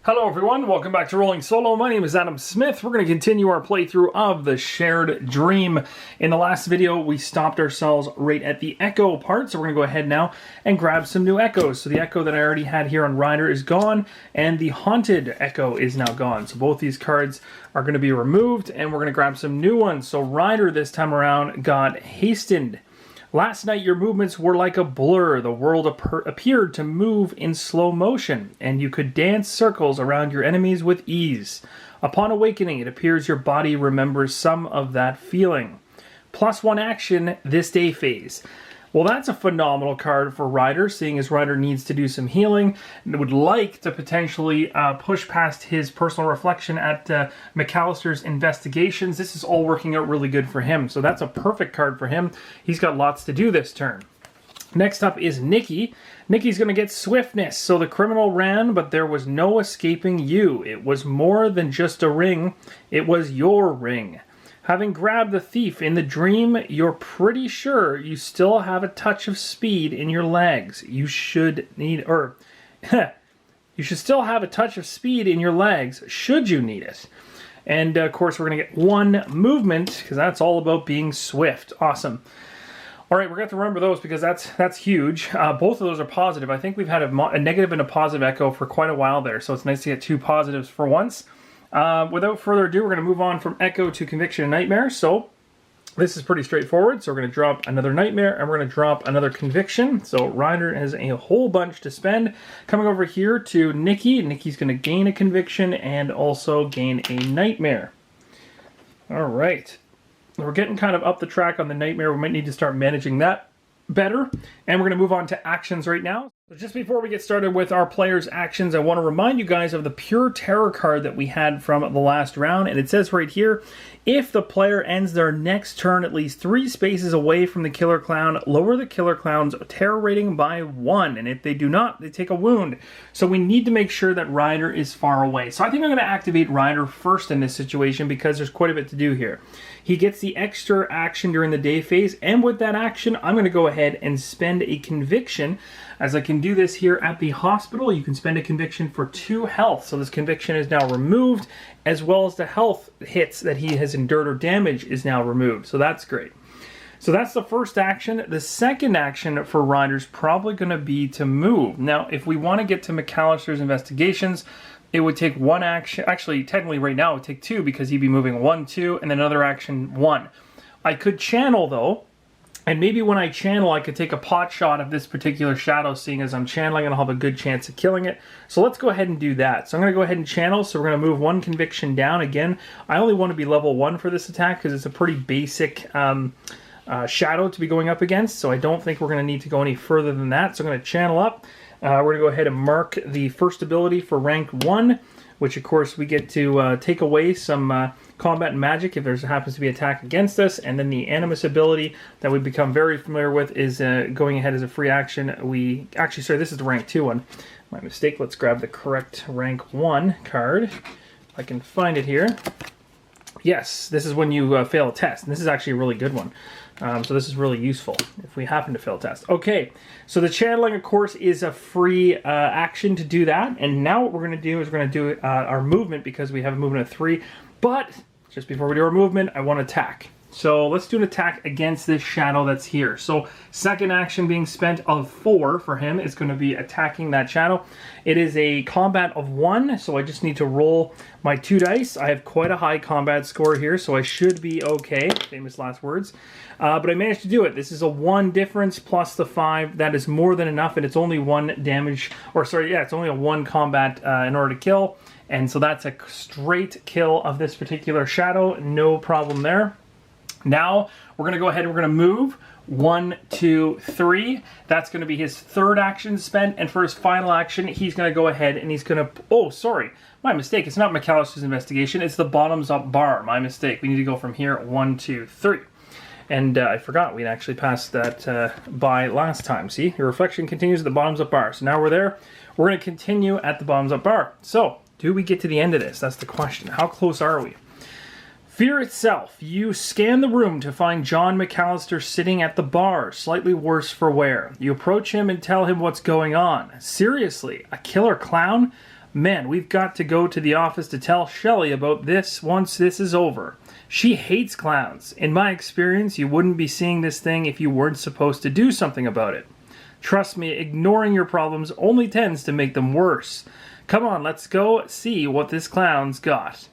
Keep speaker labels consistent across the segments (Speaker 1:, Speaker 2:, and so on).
Speaker 1: Hello everyone, welcome back to Rolling Solo. My name is Adam Smith. We're going to continue our playthrough of The Shared Dream. In the last video, we stopped ourselves right at the echo part, so we're going to go ahead now and grab some new echoes. So the echo that I already had here on Ryder is gone, and the haunted echo is now gone. So both these cards are going to be removed, and we're going to grab some new ones. So Ryder this time around got hastened. Last night your movements were like a blur. The world appeared to move in slow motion, and you could dance circles around your enemies with ease. Upon awakening, it appears your body remembers some of that feeling. +1 action this day phase. Well, that's a phenomenal card for Ryder, seeing as Ryder needs to do some healing and would like to potentially push past his personal reflection at McAllister's investigations. This is all working out really good for him, so that's a perfect card for him. He's got lots to do this turn. Next up is Nikki. Nikki's going to get swiftness. So the criminal ran, but there was no escaping you. It was more than just a ring. It was your ring. Having grabbed the thief in the dream, you're pretty sure you still have a touch of speed in your legs. You should still have a touch of speed in your legs, should you need it. And of course, we're going to get 1 movement, because that's all about being swift. Awesome. All right, we're going to have to remember those because that's huge. Both of those are positive. I think we've had a negative and a positive echo for quite a while there, so it's nice to get 2 positives for once. Without further ado, we're going to move on from Echo to Conviction and Nightmare. So this is pretty straightforward. So we're going to drop another Nightmare and we're going to drop another Conviction. So Ryder has a whole bunch to spend. Coming over here to Nikki. Nikki's going to gain a Conviction and also gain a Nightmare. All right. We're getting kind of up the track on the Nightmare. We might need to start managing that better. And we're going to move on to actions right now. So just before we get started with our players' actions, I want to remind you guys of the Pure Terror card that we had from the last round. And it says right here, if the player ends their next turn at least 3 spaces away from the Killer Clown, lower the Killer Clown's terror rating by 1. And if they do not, they take a wound. So we need to make sure that Ryder is far away. So I think I'm going to activate Ryder first in this situation because there's quite a bit to do here. He gets the extra action during the day phase, and with that action, I'm going to go ahead and spend a Conviction. As I can do this here at the hospital, you can spend a Conviction for 2 health. So this Conviction is now removed, as well as the health hits that he has endured or damage is now removed. So that's great. So that's the first action. The second action for Ryder's probably going to be to move. Now, if we want to get to McAllister's investigations, it would take 1 action. Actually, technically right now it would take 2 because he'd be moving 1, 2, and then another action 1. I could channel though, and maybe when I channel I could take a pot shot of this particular shadow, seeing as I'm channeling and I'll have a good chance of killing it. So let's go ahead and do that. So I'm going to go ahead and channel, so we're going to move 1 Conviction down. Again, I only want to be level 1 for this attack because it's a pretty basic shadow to be going up against, so I don't think we're going to need to go any further than that. So I'm going to channel up. We're going to go ahead and mark the first ability for rank 1, which of course we get to take away some combat and magic if there happens to be attack against us. And then the Animus ability that we've become very familiar with is going ahead as a free action. Sorry, this is the rank 2 one. My mistake. Let's grab the correct rank 1 card. If I can find it here. Yes, this is when you fail a test, and this is actually a really good one. So this is really useful if we happen to fail a test. Okay, so the channeling, of course, is a free action to do that. And now what we're going to do is we're going to do our movement because we have a movement of 3. But just before we do our movement, I want to attack. So let's do an attack against this shadow that's here. So second action being spent of 4 for him is going to be attacking that shadow. It is a combat of 1, so I just need to roll my 2 dice. I have quite a high combat score here, so I should be okay. Famous last words. But I managed to do it. This is a 1 difference plus the 5. That is more than enough, and it's only 1 damage, or sorry, yeah, it's only a 1 combat in order to kill. And so that's a straight kill of this particular shadow. No problem there. Now, we're going to go ahead and we're going to move 1, 2, 3. That's going to be his third action spent. And for his final action, he's going to go ahead and he's going to... Oh, sorry. My mistake. It's not McAllister's investigation. It's the bottoms up bar. My mistake. We need to go from here. 1, 2, 3. And I forgot we'd actually passed that by last time. See? Your reflection continues at the bottoms up bar. So now we're there. We're going to continue at the bottoms up bar. So, do we get to the end of this? That's the question. How close are we? Fear itself. You scan the room to find John McAllister sitting at the bar, slightly worse for wear. You approach him and tell him what's going on. Seriously, a killer clown? Man, we've got to go to the office to tell Shelly about this once this is over. She hates clowns. In my experience, you wouldn't be seeing this thing if you weren't supposed to do something about it. Trust me, ignoring your problems only tends to make them worse. Come on, let's go see what this clown's got.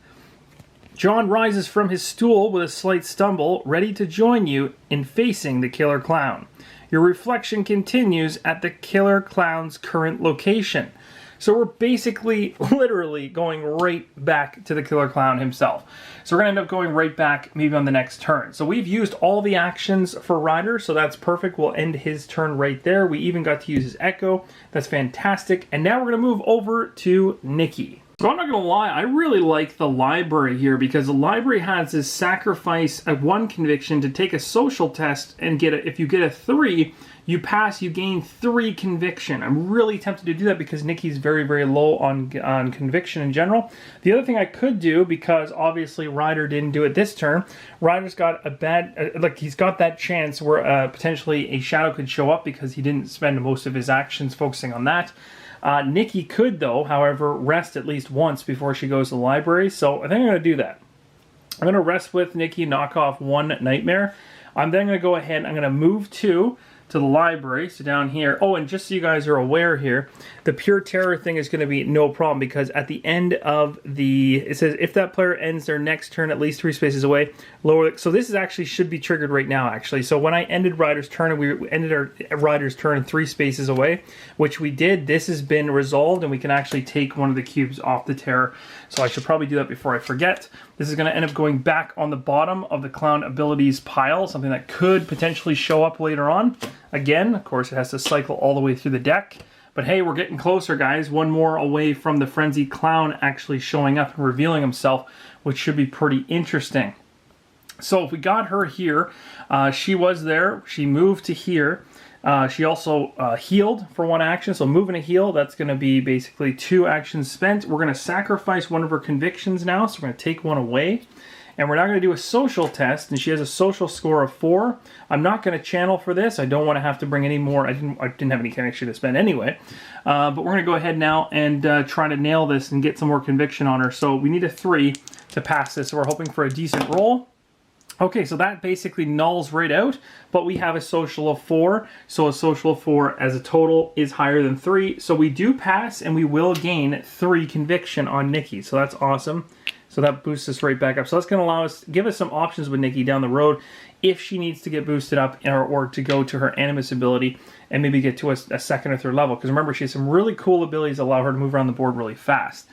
Speaker 1: John rises from his stool with a slight stumble, ready to join you in facing the killer clown. Your reflection continues at the killer clown's current location. So we're basically, literally, going right back to the killer clown himself. So we're going to end up going right back maybe on the next turn. So we've used all the actions for Ryder, so that's perfect. We'll end his turn right there. We even got to use his echo. That's fantastic. And now we're going to move over to Nikki. So I'm not going to lie, I really like the library here because the library has this sacrifice of 1 conviction to take a social test and get if you get a 3, you pass, you gain 3 conviction. I'm really tempted to do that because Nikki's very, very low on conviction in general. The other thing I could do, because obviously Ryder didn't do it this turn, Ryder's got a bad, he's got that chance where potentially a shadow could show up because he didn't spend most of his actions focusing on that. Nikki could, though, however, rest at least once before she goes to the library, so I think I'm going to do that. I'm going to rest with Nikki, knock off 1 nightmare. I'm then going to go ahead and I'm going to move 2 to the library, so down here. Oh, and just so you guys are aware here, the pure terror thing is going to be no problem because at the end of it says if that player ends their next turn at least 3 spaces away, lower. So this is actually should be triggered right now, actually. So when I ended Ryder's turn and we ended our Ryder's turn 3 spaces away, which we did, this has been resolved and we can actually take one of the cubes off the terror. So I should probably do that before I forget. This is going to end up going back on the bottom of the clown abilities pile, something that could potentially show up later on. Again, of course, it has to cycle all the way through the deck. But hey, we're getting closer, guys. 1 more away from the frenzied clown actually showing up and revealing himself, which should be pretty interesting. So if we got her here, she was there. She moved to here. She also healed for 1 action, so moving to heal, that's going to be basically 2 actions spent. We're going to sacrifice 1 of her convictions now, so we're going to take 1 away. And we're now going to do a social test, and she has a social score of 4. I'm not going to channel for this. I don't want to have to bring any more. I didn't have any connection to spend anyway. But we're going to go ahead now and try to nail this and get some more conviction on her. So we need a 3 to pass this, so we're hoping for a decent roll. Okay, so that basically nulls right out, but we have a social of 4, so a social of 4 as a total is higher than 3, so we do pass and we will gain 3 conviction on Nikki, so that's awesome. So that boosts us right back up. So that's going to allow us, give us some options with Nikki down the road if she needs to get boosted up or to go to her Animus ability and maybe get to a 2nd or 3rd level, because remember she has some really cool abilities that allow her to move around the board really fast.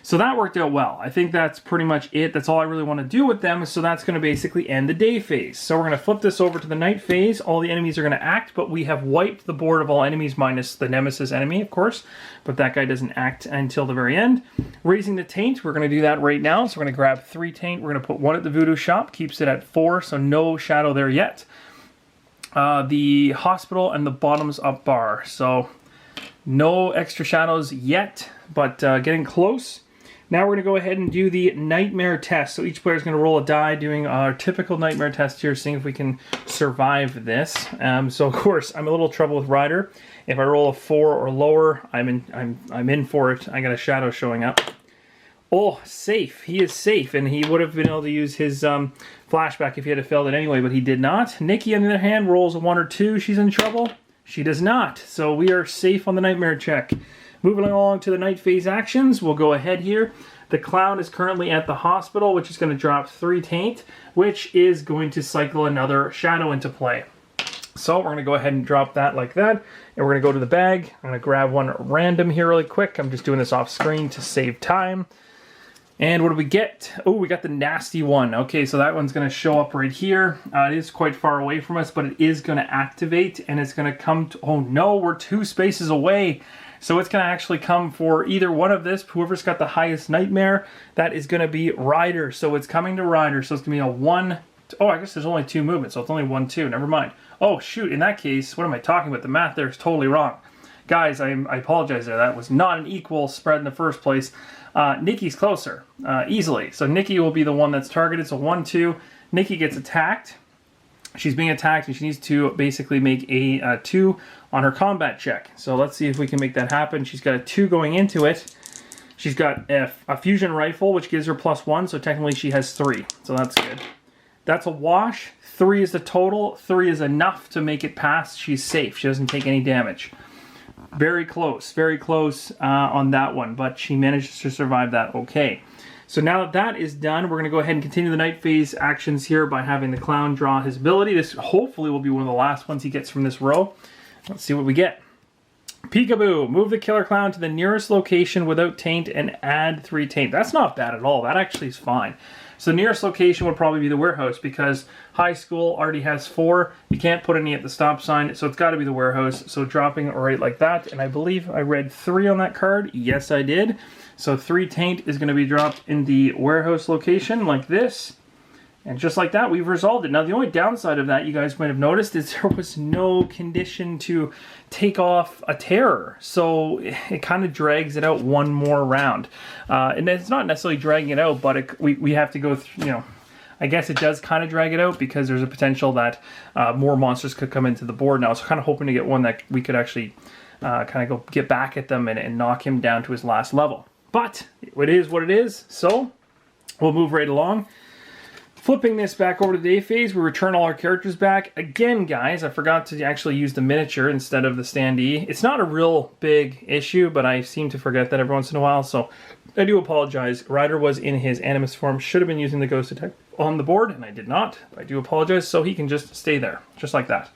Speaker 1: So that worked out well. I think that's pretty much it. That's all I really want to do with them. So that's going to basically end the day phase. So we're going to flip this over to the night phase. All the enemies are going to act, but we have wiped the board of all enemies minus the nemesis enemy, of course. But that guy doesn't act until the very end. Raising the taint, we're going to do that right now. So we're going to grab 3 taint. We're going to put 1 at the voodoo shop. Keeps it at 4, so no shadow there yet. The hospital and the bottoms up bar. So no extra shadows yet, but getting close. Now we're going to go ahead and do the nightmare test. So each player is going to roll a die, doing our typical nightmare test here, seeing if we can survive this. So of course, I'm a little trouble with Ryder. If I roll a 4 or lower, I'm in for it. I got a shadow showing up. Oh, safe. He is safe, and he would have been able to use his flashback if he had failed it anyway, but he did not. Nikki, on the other hand, rolls a 1 or 2. She's in trouble. She does not. So we are safe on the nightmare check. Moving along to the night phase actions, we'll go ahead here. The clown is currently at the hospital, which is going to drop 3 taint, which is going to cycle another shadow into play. So we're going to go ahead and drop that like that, and we're going to go to the bag. I'm going to grab 1 random here really quick. I'm just doing this off screen to save time. And what do we get? Oh, we got the nasty one. Okay, so that one's going to show up right here. It is quite far away from us, but it is going to activate, and it's going to come to... Oh no, we're 2 spaces away. So it's going to actually come for either one of this. Whoever's got the highest nightmare, that is going to be Ryder. So it's coming to Ryder. So it's going to be a 1... Oh, I guess there's only 2 movements, so it's only 1, 2. Never mind. Oh, shoot. In that case, what am I talking about? The math there is totally wrong. Guys, I apologize there. That was not an equal spread in the first place. Nikki's closer, easily. So Nikki will be the one that's targeted. So 1, 2. Nikki gets attacked. She's being attacked, and she needs to basically make a 2 on her combat check. So let's see if we can make that happen. She's got a 2 going into it. She's got a fusion rifle, which gives her +1, so technically she has 3. So that's good. That's a wash. 3 is the total. 3 is enough to make it past. She's safe. She doesn't take any damage. Very close on that one, but she manages to survive that okay. So now that that is done, we're going to go ahead and continue the night phase actions here by having the clown draw his ability. This hopefully will be one of the last ones he gets from this row. Let's see what we get. Peekaboo, move the killer clown to the nearest location without taint and add 3 taint. That's not bad at all. That actually is fine. So the nearest location would probably be the warehouse because high school already has 4. You can't put any at the stop sign, so it's got to be the warehouse. So dropping it right like that, and I believe I read 3 on that card. Yes, I did. So 3 taint is going to be dropped in the warehouse location like this. And just like that, we've resolved it. Now, the only downside of that, you guys might have noticed, is there was no condition to take off a terror. So it kind of drags it out one more round. And it's not necessarily dragging it out, but we have to go through, you know, I guess it does kind of drag it out because there's a potential that more monsters could come into the board now. So kind of hoping to get one that we could actually kind of go get back at them and knock him down to his last level. But it is what it is, so we'll move right along. Flipping this back over to the day phase, we return all our characters back. Again, guys, I forgot to actually use the miniature instead of the standee. It's not a real big issue, but I seem to forget that every once in a while, so I do apologize. Ryder was in his Animus form, should have been using the Ghost Attack on the board, and I did not. I do apologize, so he can just stay there, just like that.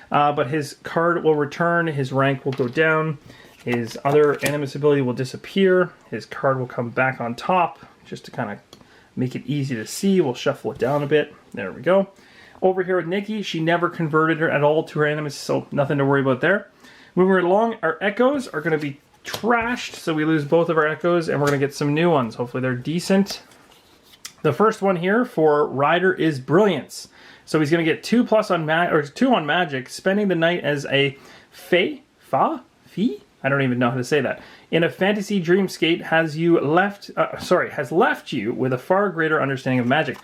Speaker 1: But his card will return, his rank will go down, his other Animus ability will disappear, his card will come back on top, just to kind of make it easy to see. We'll shuffle it down a bit. There we go. Over here with Nikki, she never converted her at all to her Animus, so nothing to worry about there. Moving right along, our echoes are going to be trashed, so we lose both of our echoes, and we're going to get some new ones. Hopefully they're decent. The first one here for Ryder is Brilliance. So he's going to get 2+ on 2 on Magic, spending the night as a fee? I don't even know how to say that. In a fantasy dreamscape has left you with a far greater understanding of magic.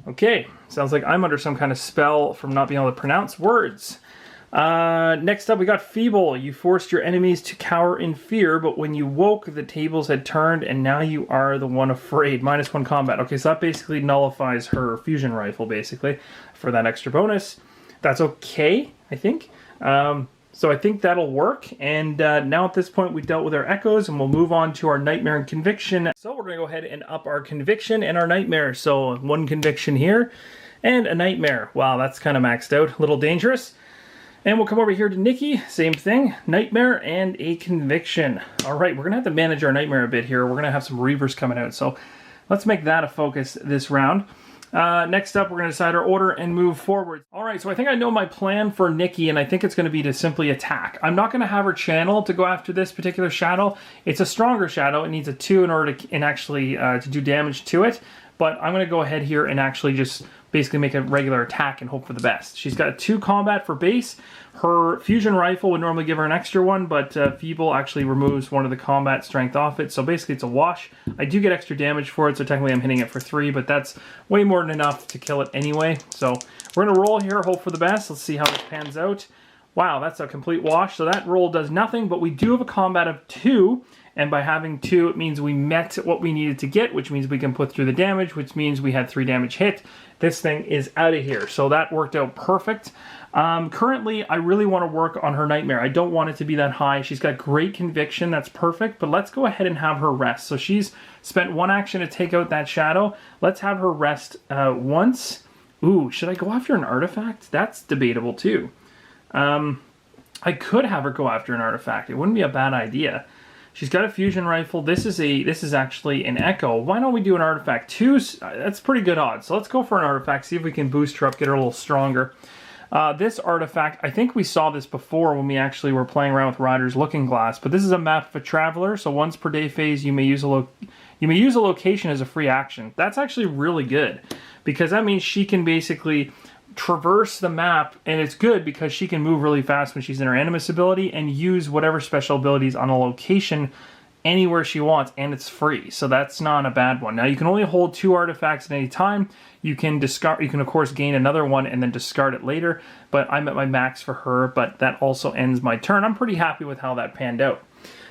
Speaker 1: Okay, sounds like I'm under some kind of spell from not being able to pronounce words. Next up, we got Feeble. You forced your enemies to cower in fear, but when you woke, the tables had turned, and now you are the one afraid. -1 combat. Okay, so that basically nullifies her fusion rifle, basically, for that extra bonus. That's okay, I think. So I think that'll work, and now at this point we've dealt with our echoes, and we'll move on to our nightmare and conviction. So we're going to go ahead and up our conviction and our nightmare. So 1 conviction here, and a nightmare. Wow, that's kind of maxed out, a little dangerous. And we'll come over here to Nikki, same thing, nightmare and a conviction. All right, we're going to have to manage our nightmare a bit here. We're going to have some Reavers coming out, so let's make that a focus this round. Next up, we're going to decide our order and move forward. All right, so I think I know my plan for Nikki, and I think it's going to be to simply attack. I'm not going to have her channel to go after this particular shadow. It's a stronger shadow. It needs a 2 in order to to do damage to it. But I'm going to go ahead here and actually just basically make a regular attack and hope for the best. She's got a 2 combat for base. Her fusion rifle would normally give her an extra 1, but Feeble actually removes 1 of the combat strength off it. So basically it's a wash. I do get extra damage for it, so technically I'm hitting it for 3, but that's way more than enough to kill it anyway. So we're going to roll here, hope for the best. Let's see how this pans out. Wow, that's a complete wash. So that roll does nothing, but we do have a combat of 2. And by having 2, it means we met what we needed to get, which means we can put through the damage, which means we had 3 damage hit. This thing is out of here. So that worked out perfect. Currently, I really want to work on her nightmare. I don't want it to be that high. She's got great conviction. That's perfect. But let's go ahead and have her rest. So she's spent 1 action to take out that shadow. Let's have her rest once. Ooh, should I go after an artifact? That's debatable too. I could have her go after an artifact. It wouldn't be a bad idea. She's got a fusion rifle. This is actually an echo. Why don't we do an artifact? 2, that's pretty good odds. So let's go for an artifact, see if we can boost her up, get her a little stronger. This artifact, I think we saw this before when we actually were playing around with Ryder's Looking Glass, but this is a map of a traveler, so once per day phase you may use a location as a free action. That's actually really good, because that means she can basically traverse the map, and it's good because she can move really fast when she's in her Animus ability and use whatever special abilities on a location anywhere she wants, and it's free, so that's not a bad one. Now you can only hold 2 artifacts at any time. You can discard, you can of course gain another one and then discard it later, but I'm at my max for her, but that also ends my turn. I'm pretty happy with how that panned out.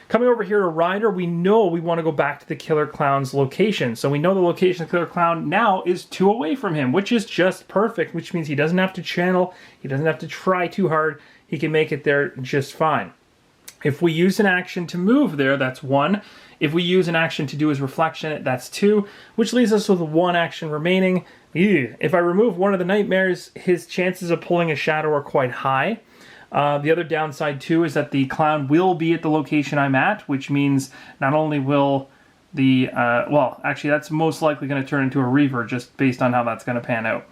Speaker 1: Coming over here to Rider, we know we want to go back to the Killer Clown's location. So we know the location of the Killer Clown now is 2 away from him, which is just perfect, which means he doesn't have to channel, he doesn't have to try too hard, he can make it there just fine. If we use an action to move there, that's 1. If we use an action to do his reflection, that's 2, which leaves us with 1 action remaining. Ew. If I remove one of the nightmares, his chances of pulling a shadow are quite high. The other downside too is that the clown will be at the location I'm at, which means not only will the, well, actually that's most likely going to turn into a reaver just based on how that's going to pan out.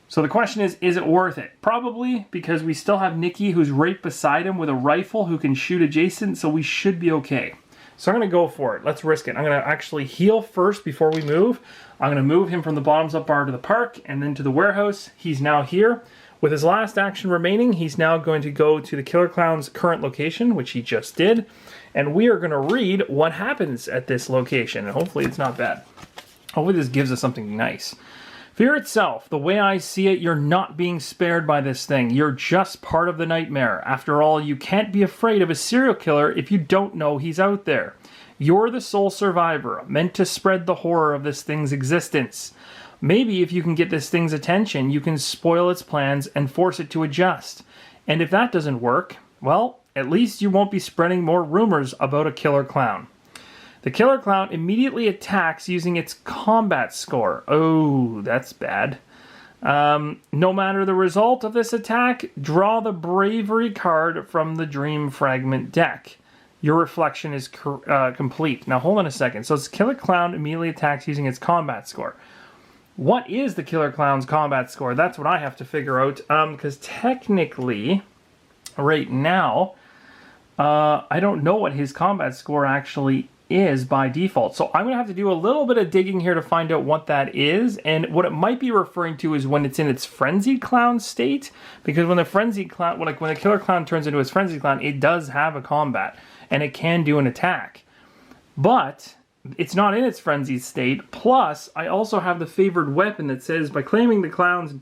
Speaker 1: So the question is it worth it? Probably, because we still have Nikki who's right beside him with a rifle who can shoot adjacent, so we should be okay. So I'm going to go for it. Let's risk it. I'm going to actually heal first before we move. I'm going to move him from the bottoms up bar to the park and then to the warehouse. He's now here. With his last action remaining, he's now going to go to the Killer Clown's current location, which he just did, and we are going to read what happens at this location, and hopefully it's not bad. Hopefully this gives us something nice. Fear itself, the way I see it, you're not being spared by this thing. You're just part of the nightmare. After all, you can't be afraid of a serial killer if you don't know he's out there. You're the sole survivor, meant to spread the horror of this thing's existence. Maybe if you can get this thing's attention, you can spoil its plans and force it to adjust. And if that doesn't work, well, at least you won't be spreading more rumors about a killer clown. The killer clown immediately attacks using its combat score. Oh, that's bad. No matter the result of this attack, draw the bravery card from the dream fragment deck. Your reflection is complete. Now hold on a second. So it's killer clown immediately attacks using its combat score. What is the Killer Clown's combat score? That's what I have to figure out, because technically, right now, I don't know what his combat score actually is by default. So I'm going to have to do a little bit of digging here to find out what that is, and what it might be referring to is when it's in its Frenzied Clown state, because when the Frenzied Clown, when the Killer Clown turns into its Frenzied Clown, it does have a combat, and it can do an attack. But it's not in its frenzied state. Plus, I also have the favored weapon that says, by claiming the clown's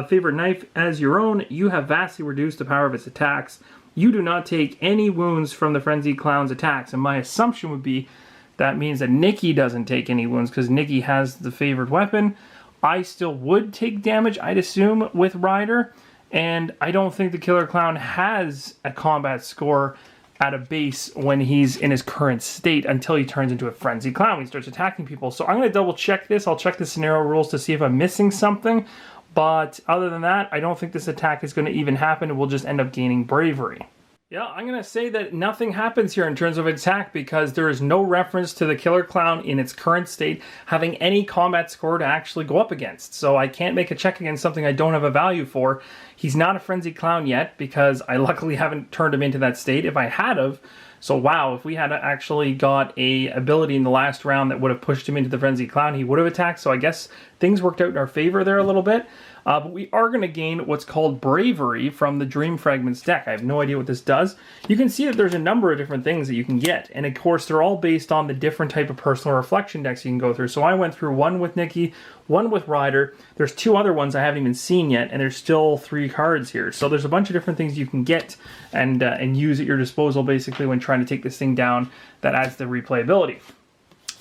Speaker 1: favorite knife as your own, you have vastly reduced the power of its attacks. You do not take any wounds from the frenzied clown's attacks. And my assumption would be that means that Nikki doesn't take any wounds because Nikki has the favored weapon. I still would take damage, I'd assume, with Ryder. And I don't think the Killer Clown has a combat score at a base when he's in his current state until he turns into a frenzied clown when he starts attacking people. So I'm going to double check this. I'll check the scenario rules to see if I'm missing something. But other than that, I don't think this attack is going to even happen, and we'll just end up gaining bravery. Yeah, I'm going to say that nothing happens here in terms of attack because there is no reference to the Killer Clown in its current state having any combat score to actually go up against. So I can't make a check against something I don't have a value for. He's not a Frenzied Clown yet because I luckily haven't turned him into that state. If I had of, so wow, if we had actually got a ability in the last round that would have pushed him into the Frenzied Clown, he would have attacked. So I guess things worked out in our favor there a little bit. But we are going to gain what's called Bravery from the Dream Fragments deck. I have no idea what this does. You can see that there's a number of different things that you can get. And of course, they're all based on the different type of personal reflection decks you can go through. So I went through one with Nikki, one with Ryder. There's 2 other ones I haven't even seen yet, and there's still 3 cards here. So there's a bunch of different things you can get and use at your disposal, basically, when trying to take this thing down that adds the replayability.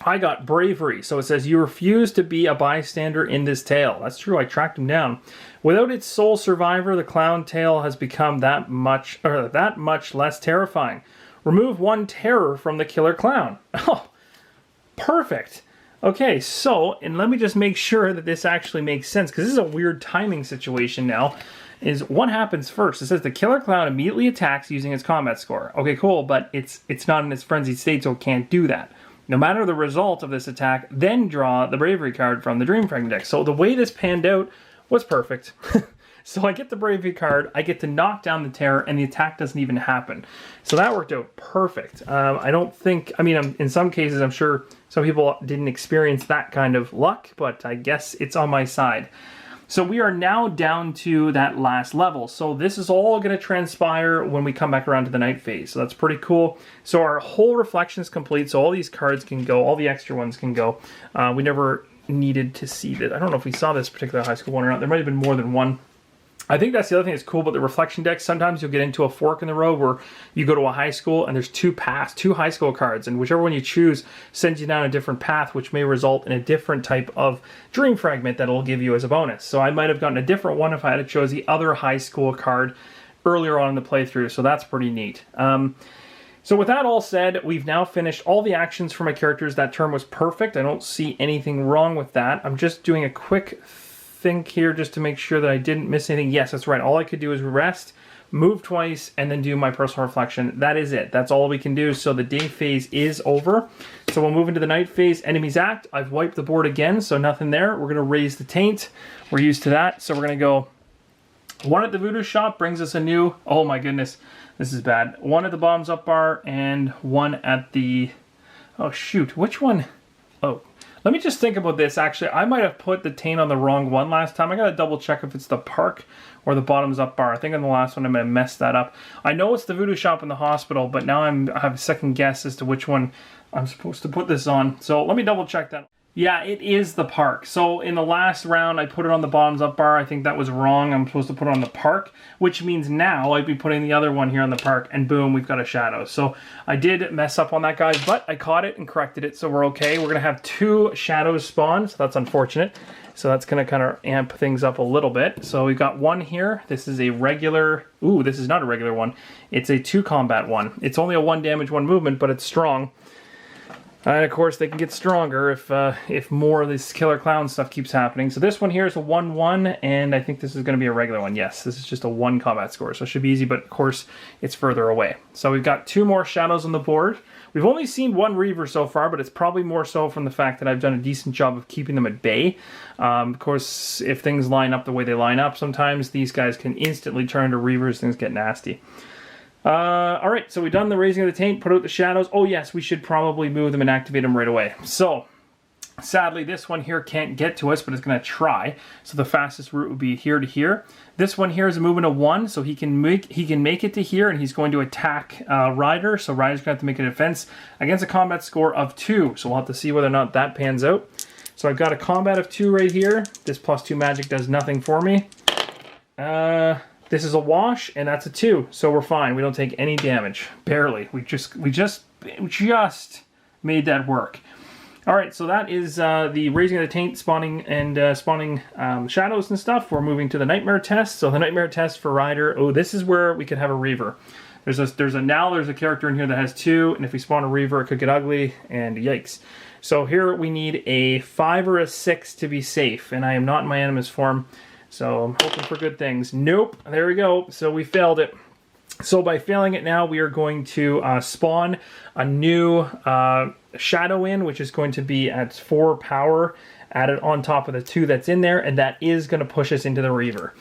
Speaker 1: I got Bravery. So it says, you refuse to be a bystander in this tale. That's true, I tracked him down. Without its sole survivor, the clown tale has become that much less terrifying. Remove 1 terror from the Killer Clown. Oh, perfect. Okay, so, and let me just make sure that this actually makes sense, because this is a weird timing situation now, is what happens first. It says the Killer Clown immediately attacks using its combat score. Okay, cool, but it's not in its frenzied state, so it can't do that. No matter the result of this attack, then draw the Bravery card from the Dream Fragment deck. So the way this panned out was perfect. So I get the Bravery card, I get to knock down the terror, and the attack doesn't even happen. So that worked out perfect. I don't think, I mean, in some cases, I'm sure some people didn't experience that kind of luck, but I guess it's on my side. So we are now down to that last level. So this is all going to transpire when we come back around to the night phase. So that's pretty cool. So our whole reflection is complete. So all these cards can go. All the extra ones can go. We never needed to see that. I don't know if we saw this particular high school one or not. There might have been more than one. I think that's the other thing that's cool about the reflection decks. Sometimes you'll get into a fork in the road where you go to a high school and there's two high school cards, and whichever one you choose sends you down a different path, which may result in a different type of dream fragment that it'll give you as a bonus. So I might have gotten a different one if I had chose the other high school card earlier on in the playthrough, so that's pretty neat. So with that all said, we've now finished all the actions for my characters. That turn was perfect. I don't see anything wrong with that. I'm just doing a quick think here just to make sure that I didn't miss anything. Yes, that's right. All I could do is rest, move twice, and then do my personal reflection. That is it. That's all we can do. So the day phase is over. So we'll move into the night phase. Enemies act. I've wiped the board again, so nothing there. We're going to raise the taint. We're used to that. So we're going to go one at the voodoo shop, brings us a new, oh my goodness, this is bad. One at the bottoms up bar and one at the, oh shoot, which one? Oh. Let me just think about this. Actually, I might have put the taint on the wrong one last time. I gotta double check if it's the park or the bottoms up bar. I think on the last one I might have messed that up. I know it's the voodoo shop in the hospital, but now I have a second guess as to which one I'm supposed to put this on. So let me double check that. Yeah, it is the park. So in the last round, I put it on the bottoms up bar. I think that was wrong. I'm supposed to put it on the park, which means now I'd be putting the other one here on the park, and boom, we've got a shadow. So I did mess up on that, guys, but I caught it and corrected it, so we're okay. We're gonna have 2 shadows spawn, so that's unfortunate. So that's gonna kind of amp things up a little bit. So we've got one here. This is a regular, ooh, this is not a regular one. It's a 2 combat one. It's only a 1 damage, 1 movement, but it's strong. And of course, they can get stronger if more of this killer clown stuff keeps happening. So this one here is a 1-1, and I think this is going to be a regular one. Yes, this is just a 1 combat score, so it should be easy, but of course, it's further away. So we've got 2 more shadows on the board. We've only seen 1 Reaver so far, but it's probably more so from the fact that I've done a decent job of keeping them at bay. Of course, if things line up the way they line up, sometimes these guys can instantly turn into Reavers, things get nasty. Alright, so we've done the raising of the taint, put out the shadows. Oh yes, we should probably move them and activate them right away. So, sadly, this one here can't get to us, but it's going to try. So the fastest route would be here to here. This one here is a movement of 1, so he can make it to here, and he's going to attack Ryder. So Ryder's going to have to make a defense against a combat score of 2. So we'll have to see whether or not that pans out. So I've got a combat of 2 right here. This +2 magic does nothing for me. This is a wash, and that's a 2, so we're fine. We don't take any damage, barely. We just made that work. All right, so that is the raising of the taint, spawning shadows and stuff. We're moving to the nightmare test. So the nightmare test for Ryder. Oh, this is where we could have a Reaver. There's a character in here that has 2, and if we spawn a Reaver, it could get ugly, and yikes. So here we need a 5 or a 6 to be safe, and I am not in my Animus form. So I'm hoping for good things. Nope. There we go. So we failed it. So by failing it now, we are going to spawn a new shadow in, which is going to be at 4 power added on top of the 2 that's in there, and that is going to push us into the Reaver.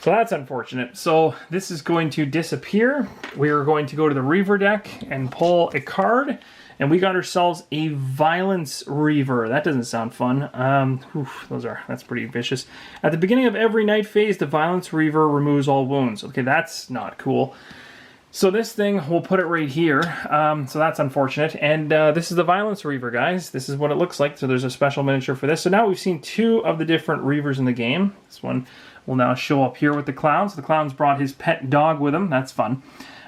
Speaker 1: So that's unfortunate. So this is going to disappear. We are going to go to the Reaver deck and pull a card. And we got ourselves a Violence Reaver. That doesn't sound fun. That's pretty vicious. At the beginning of every night phase, the Violence Reaver removes all wounds. Okay, that's not cool. So this thing, we'll put it right here. So that's unfortunate. And this is the Violence Reaver, guys. This is what it looks like. So there's a special miniature for this. So now we've seen 2 of the different Reavers in the game. This one will now show up here with the clown. So the clown's brought his pet dog with him. That's fun.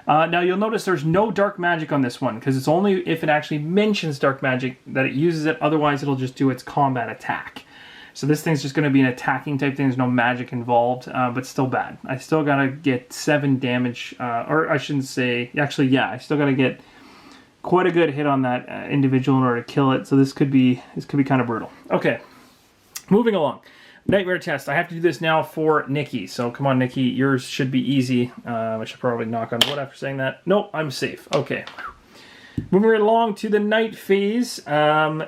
Speaker 1: Now you'll notice there's no dark magic on this one, because it's only if it actually mentions dark magic that it uses it, otherwise it'll just do its combat attack. So this thing's just going to be an attacking type thing, there's no magic involved, but still bad. I still gotta get 7 damage, or I shouldn't say, actually yeah, I still gotta get quite a good hit on that individual in order to kill it, so this could be kind of brutal. Okay, moving along. Nightmare test. I have to do this now for Nikki. So come on, Nikki. Yours should be easy. I should probably knock on wood after saying that. Nope, I'm safe. Okay. Moving right along to the night phase.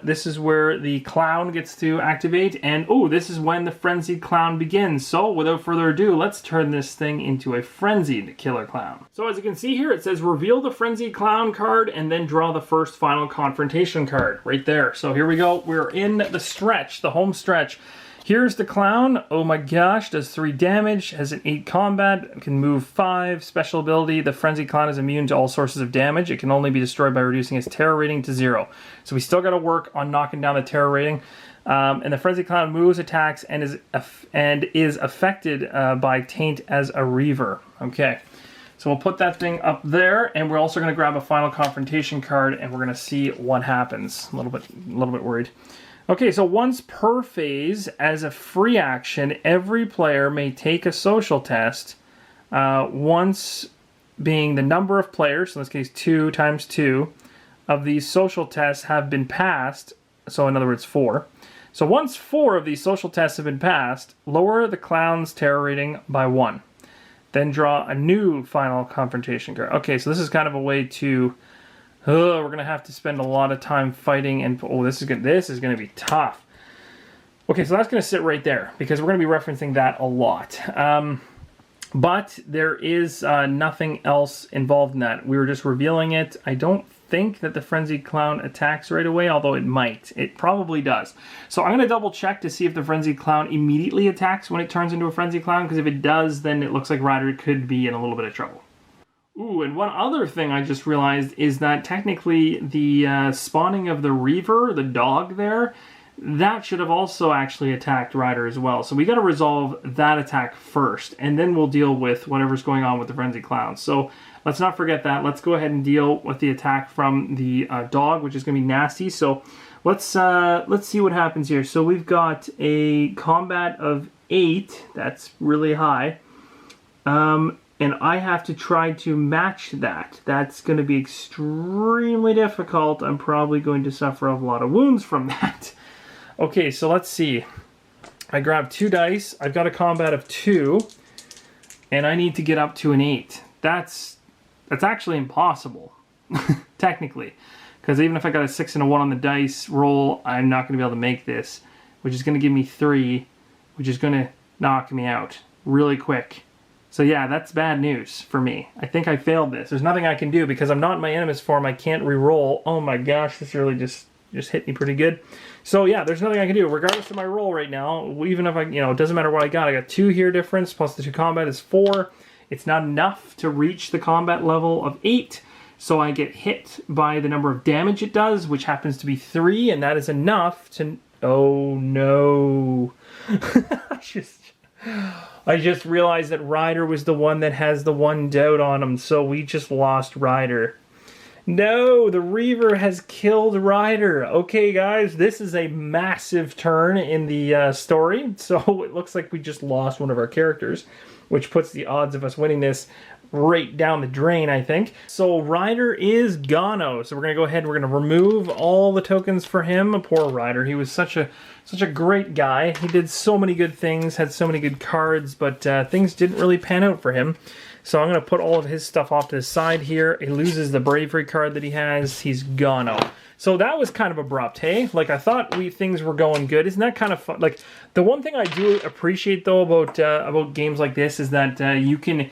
Speaker 1: This is where the clown gets to activate. And, oh, this is when the frenzied clown begins. So, without further ado, let's turn this thing into a frenzied killer clown. So, as you can see here, it says reveal the frenzied clown card and then draw the first final confrontation card. Right there. So, here we go. We're in the stretch, the home stretch. Here's the clown. Oh my gosh, does 3 damage, has an 8 combat, can move 5, special ability. The frenzied clown is immune to all sources of damage. It can only be destroyed by reducing its terror rating to 0. So we still got to work on knocking down the terror rating. And the Frenzy Clown moves, attacks, and is affected by Taint as a Reaver. Okay, so we'll put that thing up there, and we're also going to grab a final confrontation card, and we're going to see what happens. A little bit worried. Okay, so once per phase, as a free action, every player may take a social test. Once being the number of players, so in this case 2 times 2, of these social tests have been passed. So in other words, 4. So once 4 of these social tests have been passed, lower the clown's terror rating by 1. Then draw a new final confrontation card. Okay, so this is kind of a way to... we're going to have to spend a lot of time fighting, and this is going to be tough. Okay, so that's going to sit right there, because we're going to be referencing that a lot. But there is nothing else involved in that. We were just revealing it. I don't think that the Frenzied Clown attacks right away, although it might. It probably does. So I'm going to double check to see if the Frenzied Clown immediately attacks when it turns into a Frenzied Clown, because if it does, then it looks like Ryder could be in a little bit of trouble. Ooh, and one other thing I just realized is that technically the spawning of the Reaver, the dog there, that should have also actually attacked Ryder as well. So we got to resolve that attack first, and then we'll deal with whatever's going on with the Frenzied Clown. So let's not forget that. Let's go ahead and deal with the attack from the dog, which is going to be nasty. So let's see what happens here. So we've got a combat of 8. That's really high. And I have to try to match that. That's going to be extremely difficult. I'm probably going to suffer a lot of wounds from that. Okay, so let's see. I grabbed 2 dice. I've got a combat of 2. And I need to get up to an 8. That's actually impossible, technically. Because even if I got a 6 and a 1 on the dice roll, I'm not going to be able to make this. Which is going to give me 3, which is going to knock me out really quick. So yeah, that's bad news for me. I think I failed this. There's nothing I can do because I'm not in my Animus form. I can't re-roll. Oh my gosh, this really just hit me pretty good. So yeah, there's nothing I can do regardless of my roll right now. Even if it doesn't matter what I got 2 here difference plus the 2 combat is 4. It's not enough to reach the combat level of 8. So I get hit by the number of damage it does, which happens to be 3, and that is enough to... Oh no. I just realized that Ryder was the one that has the 1 doubt on him, so we just lost Ryder. No, the Reaver has killed Ryder. Okay, guys, this is a massive turn in the story, so it looks like we just lost one of our characters, which puts the odds of us winning this right down the drain, I think. So Ryder is gono. So we're going to go ahead and we're going to remove all the tokens for him. Poor Ryder. He was such a great guy. He did so many good things, had so many good cards, but things didn't really pan out for him. So I'm going to put all of his stuff off to the side here. He loses the bravery card that he has. He's gono. So that was kind of abrupt, hey? Like, I thought things were going good. Isn't that kind of fun? Like, the one thing I do appreciate, though, about games like this is that you can...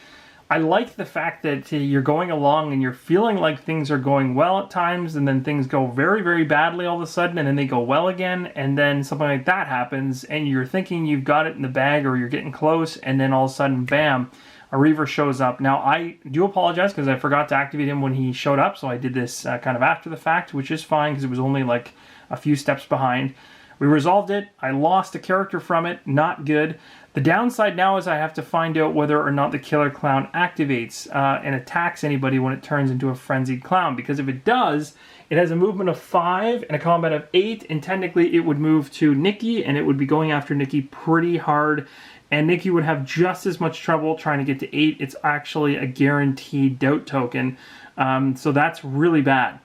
Speaker 1: I like the fact that you're going along and you're feeling like things are going well at times, and then things go very, very badly all of a sudden, and then they go well again, and then something like that happens, and you're thinking you've got it in the bag or you're getting close, and then all of a sudden, bam, a Reaver shows up. Now, I do apologize because I forgot to activate him when he showed up, so I did this kind of after the fact, which is fine because it was only like a few steps behind. We resolved it. I lost a character from it. Not good. The downside now is I have to find out whether or not the Killer Clown activates and attacks anybody when it turns into a Frenzied Clown. Because if it does, it has a movement of 5 and a combat of 8. And technically it would move to Nikki, and it would be going after Nikki pretty hard. And Nikki would have just as much trouble trying to get to 8. It's actually a guaranteed doubt token. So that's really bad.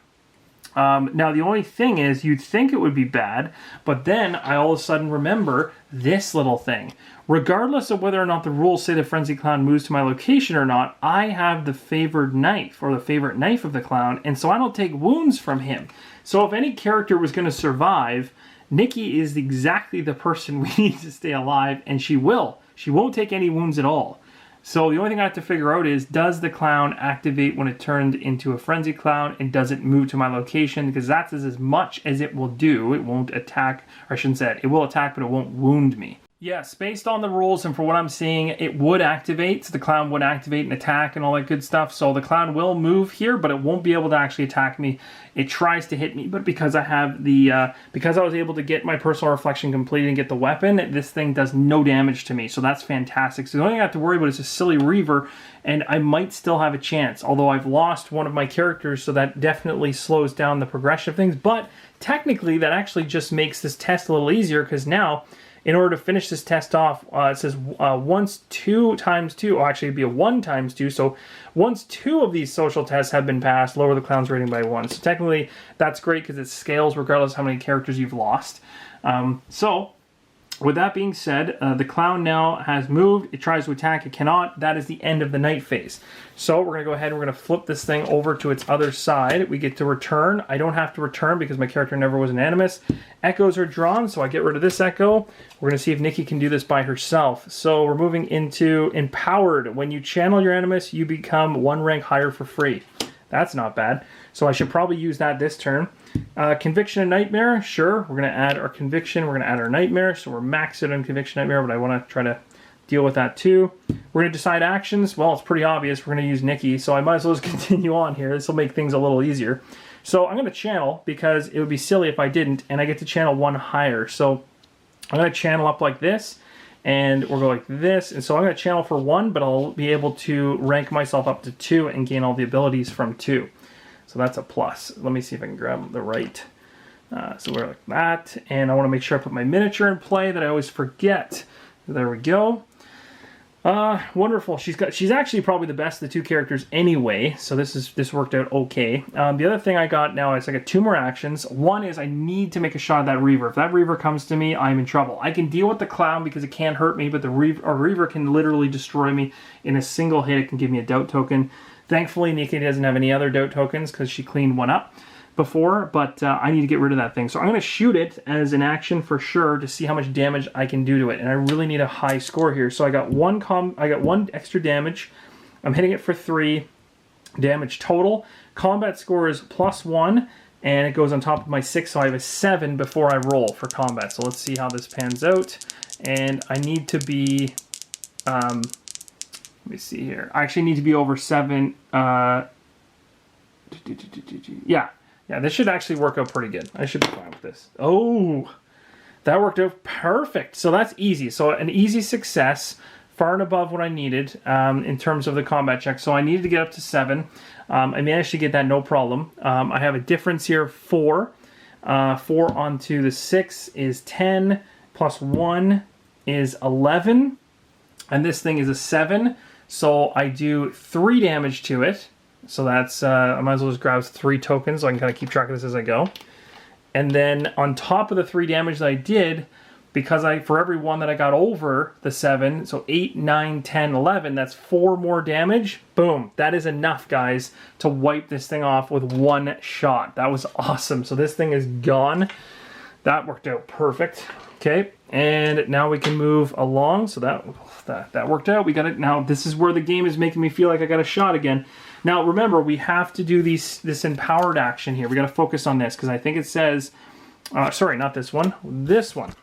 Speaker 1: Now, the only thing is, you'd think it would be bad, but then I all of a sudden remember this little thing. Regardless of whether or not the rules say the Frenzied Clown moves to my location or not, I have the favored knife, or the favorite knife of the clown, and so I don't take wounds from him. So if any character was going to survive, Nikki is exactly the person we need to stay alive, and she will. She won't take any wounds at all. So the only thing I have to figure out is, does the clown activate when it turned into a Frenzied Clown, and does it move to my location? Because that's as much as it will do. It won't attack, or I shouldn't say it. It will attack, but it won't wound me. Yes, based on the rules and for what I'm seeing, it would activate. So the clown would activate and attack and all that good stuff. So the clown will move here, but it won't be able to actually attack me. It tries to hit me, but because I have the, because I was able to get my personal reflection completed and get the weapon, this thing does no damage to me. So that's fantastic. So the only thing I have to worry about is a silly Reaver, and I might still have a chance. Although I've lost one of my characters, so that definitely slows down the progression of things. But technically, that actually just makes this test a little easier, because now, in order to finish this test off, it says once 2 times 2, or actually it'd be a 1 times 2, so once 2 of these social tests have been passed, lower the clown's rating by 1. So technically, that's great because it scales regardless of how many characters you've lost. So, with that being said, the clown now has moved. It tries to attack. It cannot. That is the end of the night phase. So we're going to go ahead and we're going to flip this thing over to its other side. We get to return. I don't have to return because my character never was an animus. Echoes are drawn, so I get rid of this echo. We're going to see if Nikki can do this by herself. So we're moving into empowered. When you channel your animus, you become 1 rank higher for free. That's not bad. So I should probably use that this turn. Conviction and Nightmare, sure. We're going to add our Conviction. We're going to add our Nightmare. So we're maxed out on Conviction Nightmare, but I want to try to deal with that too. We're going to decide actions. Well, it's pretty obvious. We're going to use Nikki, so I might as well just continue on here. This will make things a little easier. So I'm going to channel because it would be silly if I didn't, and I get to channel 1 higher. So I'm going to channel up like this, and we'll go like this. And so I'm going to channel for 1, but I'll be able to rank myself up to 2 and gain all the abilities from 2. So that's a plus. Let me see if I can grab the right. So we're like that. And I want to make sure I put my miniature in play that I always forget. There we go. Wonderful. She's actually probably the best of the 2 characters anyway. So this worked out okay. The other thing I got now is I got 2 more actions. One is I need to make a shot at that Reaver. If that Reaver comes to me, I'm in trouble. I can deal with the clown because it can't hurt me, but the Reaver can literally destroy me in a single hit. It can give me a doubt token. Thankfully, Nikki doesn't have any other doubt tokens because she cleaned one up before, but I need to get rid of that thing. So I'm going to shoot it as an action for sure to see how much damage I can do to it, and I really need a high score here. So I got one extra damage. I'm hitting it for 3 damage total. Combat score is +1, and it goes on top of my 6, so I have a 7 before I roll for combat. So let's see how this pans out, and I need to be... let me see here. I actually need to be over 7. Yeah, this should actually work out pretty good. I should be fine with this. Oh, that worked out perfect. So that's easy. So an easy success, far and above what I needed in terms of the combat check. So I needed to get up to 7. I managed to get that no problem. I have a difference here of 4. 4 onto the 6 is 10, plus 1 is 11, and this thing is a 7. So I do 3 damage to it. So that's, I might as well just grab 3 tokens so I can kind of keep track of this as I go. And then on top of the 3 damage that I did, because for every one that I got over the 7, so 8, 9, 10, 11, that's 4 more damage. Boom. That is enough, guys, to wipe this thing off with 1 shot. That was awesome. So this thing is gone. That worked out perfect. Okay, and now we can move along. So that worked out. We got it. Now this is where the game is making me feel like I got a shot again. Now remember, we have to do this empowered action here. We got to focus on this because I think it says, sorry, not this one. This one.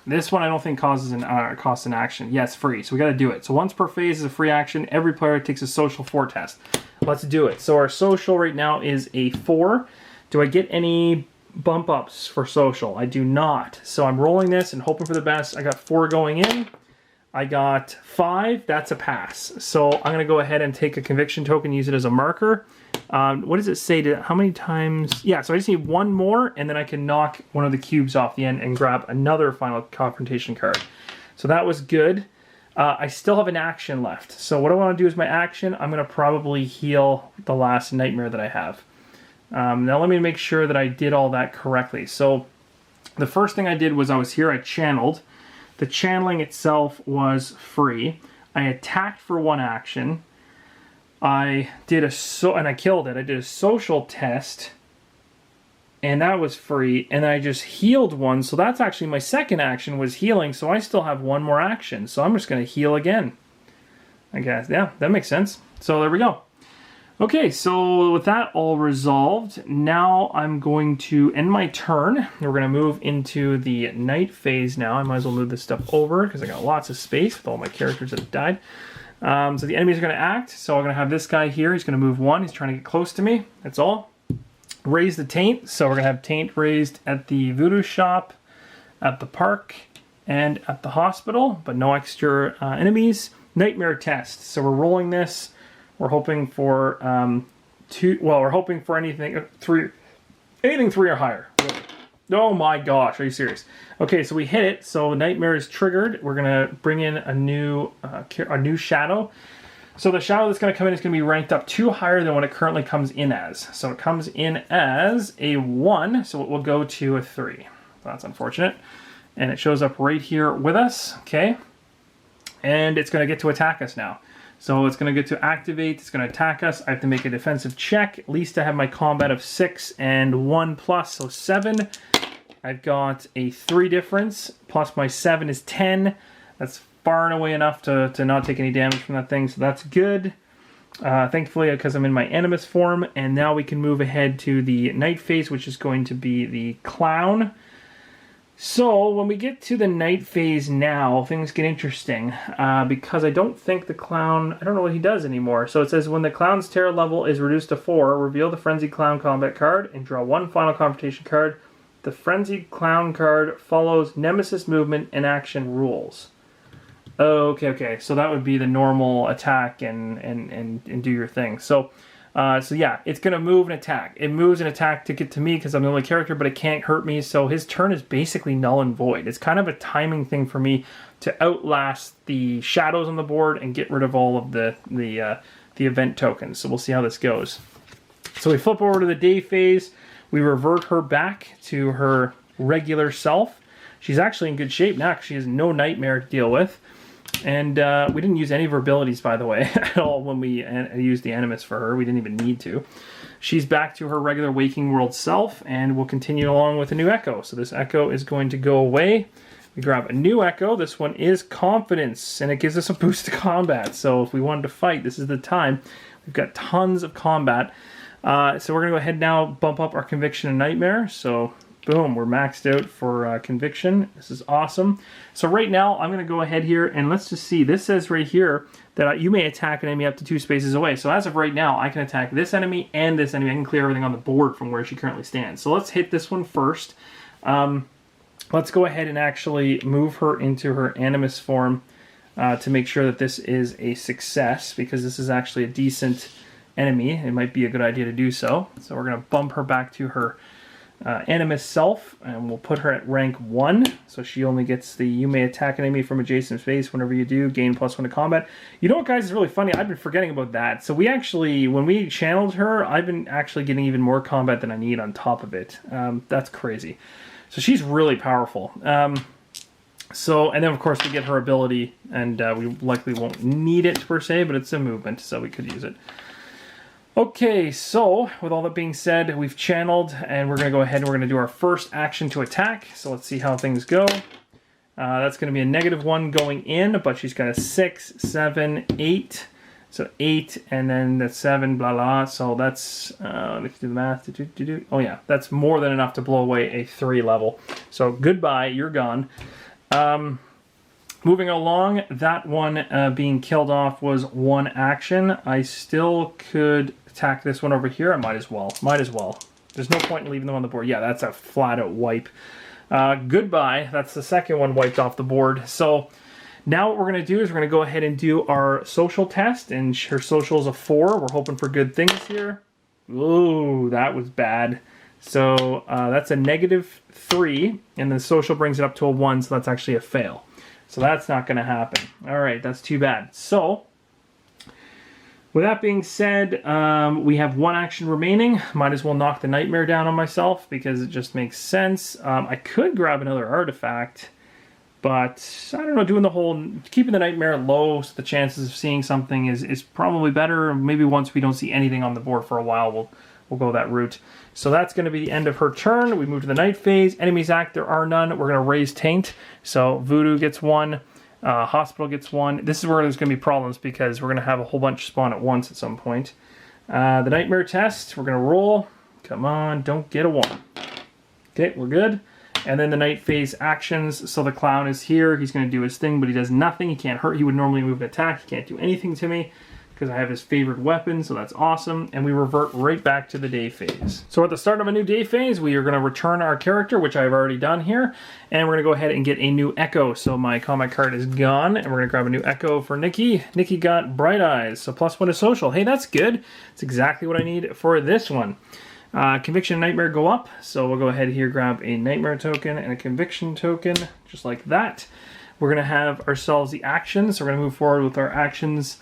Speaker 1: This one I don't think costs an action. Yeah, it's free, so we got to do it. So once per phase is a free action. Every player takes a social 4 test. Let's do it. So our social right now is a 4. Do I get any bump ups for social? I do not. So I'm rolling this and hoping for the best. I got 4 going in. I got 5. That's a pass. So I'm going to go ahead and take a conviction token, use it as a marker. What does it say? How many times? Yeah, so I just need 1 more, and then I can knock one of the cubes off the end and grab another final confrontation card. So that was good. I still have an action left. So what I want to do is my action, I'm going to probably heal the last nightmare that I have. Now let me make sure that I did all that correctly. So the first thing I did was I was here, I channeled. The channeling itself was free. I attacked for 1 action. I did and I killed it. I did a social test, and that was free. And then I just healed 1. So that's actually my second action was healing. So I still have 1 more action. So I'm just going to heal again. I guess, yeah, that makes sense. So there we go. Okay, so with that all resolved, now I'm going to end my turn. We're going to move into the night phase now. I might as well move this stuff over because I got lots of space with all my characters that have died. So the enemies are going to act. So I'm going to have this guy here. He's going to move 1. He's trying to get close to me. That's all. Raise the taint. So we're going to have taint raised at the voodoo shop, at the park, and at the hospital, but no extra enemies. Nightmare test. So we're rolling this. We're hoping for we're hoping for anything 3 or higher. Oh my gosh, are you serious? Okay, so we hit it. So nightmare is triggered. We're gonna bring in a new shadow. So the shadow that's gonna come in is gonna be ranked up 2 higher than what it currently comes in as. So it comes in as a 1, so it will go to a 3. That's unfortunate. And it shows up right here with us. Okay, and it's gonna get to attack us now. So it's going to get to activate, it's going to attack us. I have to make a defensive check. At least I have my combat of 6 and 1 plus, so 7. I've got a 3 difference, plus my 7 is 10. That's far and away enough to not take any damage from that thing, so that's good. Thankfully, because I'm in my animus form, and now we can move ahead to the night phase, which is going to be the clown. So when we get to the night phase now, things get interesting because I don't think the clown, I don't know what he does anymore. So it says when the clown's terror level is reduced to 4, reveal the frenzied clown combat card and draw 1 final confrontation card. The frenzied clown card follows nemesis movement and action rules. Okay. So that would be the normal attack and do your thing. So yeah, it's going to move and attack. It moves and attack to get to me because I'm the only character, but it can't hurt me. So his turn is basically null and void. It's kind of a timing thing for me to outlast the shadows on the board and get rid of all of the event tokens. So we'll see how this goes. So we flip over to the day phase. We revert her back to her regular self. She's actually in good shape now because she has no nightmare to deal with. And we didn't use any of her abilities, by the way, at all when we used the Animus for her. We didn't even need to. She's back to her regular waking world self, and we'll continue along with a new Echo. So this Echo is going to go away. We grab a new Echo. This one is Confidence, and it gives us a boost to combat. So if we wanted to fight, this is the time. We've got tons of combat. So we're going to go ahead now, bump up our Conviction and Nightmare. So boom, we're maxed out for Conviction. This is awesome. So right now, I'm going to go ahead here, and let's just see. This says right here that you may attack an enemy up to 2 spaces away. So as of right now, I can attack this enemy and this enemy. I can clear everything on the board from where she currently stands. So let's hit this one first. Let's go ahead and actually move her into her Animus form to make sure that this is a success, because this is actually a decent enemy. It might be a good idea to do so. So we're going to bump her back to her Animus self, and we'll put her at rank 1, so she only gets the you may attack an enemy from adjacent space. Whenever you do, gain +1 to combat. You know what, guys, is really funny? I've been forgetting about that. So we actually, when we channeled her, I've been actually getting even more combat than I need on top of it. That's crazy. So she's really powerful. So, and then of course we get her ability, and we likely won't need it per se, but it's a movement, so we could use it. Okay, so with all that being said, we've channeled, and we're going to go ahead and we're going to do our first action to attack. So let's see how things go. That's going to be a -1 going in, but she's got a 6, 7, 8. So 8, and then the 7, blah, blah. So that's, let's do the math. Oh yeah, that's more than enough to blow away a 3 level. So goodbye, you're gone. Moving along, that one being killed off was 1 action. I still could attack this one over here. I might as well. There's no point in leaving them on the board. Yeah, that's a flat-out wipe. Goodbye. That's the second one wiped off the board. So now what we're going to do is we're going to go ahead and do our social test, and her social is a 4. We're hoping for good things here. Ooh, that was bad. So that's a -3, and the social brings it up to a 1, so that's actually a fail. So that's not going to happen. All right, that's too bad. So with that being said, we have 1 action remaining. Might as well knock the nightmare down on myself because it just makes sense. I could grab another artifact, but I don't know, doing the whole, keeping the nightmare low so the chances of seeing something is probably better. Maybe once we don't see anything on the board for a while, we'll go that route. So that's going to be the end of her turn. We move to the night phase. Enemies act, there are none. We're going to raise taint. So voodoo gets 1. Hospital gets 1. This is where there's going to be problems because we're going to have a whole bunch spawn at once at some point. The nightmare test, we're going to roll. Come on, don't get a 1. Okay, we're good. And then the night phase actions. So the clown is here. He's going to do his thing, but he does nothing. He can't hurt. He would normally move an attack. He can't do anything to me because I have his favorite weapon, so that's awesome. And we revert right back to the day phase. So at the start of a new day phase, we are going to return our character, which I've already done here. And we're going to go ahead and get a new echo. So my combat card is gone, and we're going to grab a new echo for Nikki. Nikki got bright eyes, so +1 to social. Hey, that's good. It's exactly what I need for this one. Conviction and nightmare go up, so we'll go ahead here, grab a nightmare token and a conviction token, just like that. We're going to have ourselves the actions, so we're going to move forward with our actions.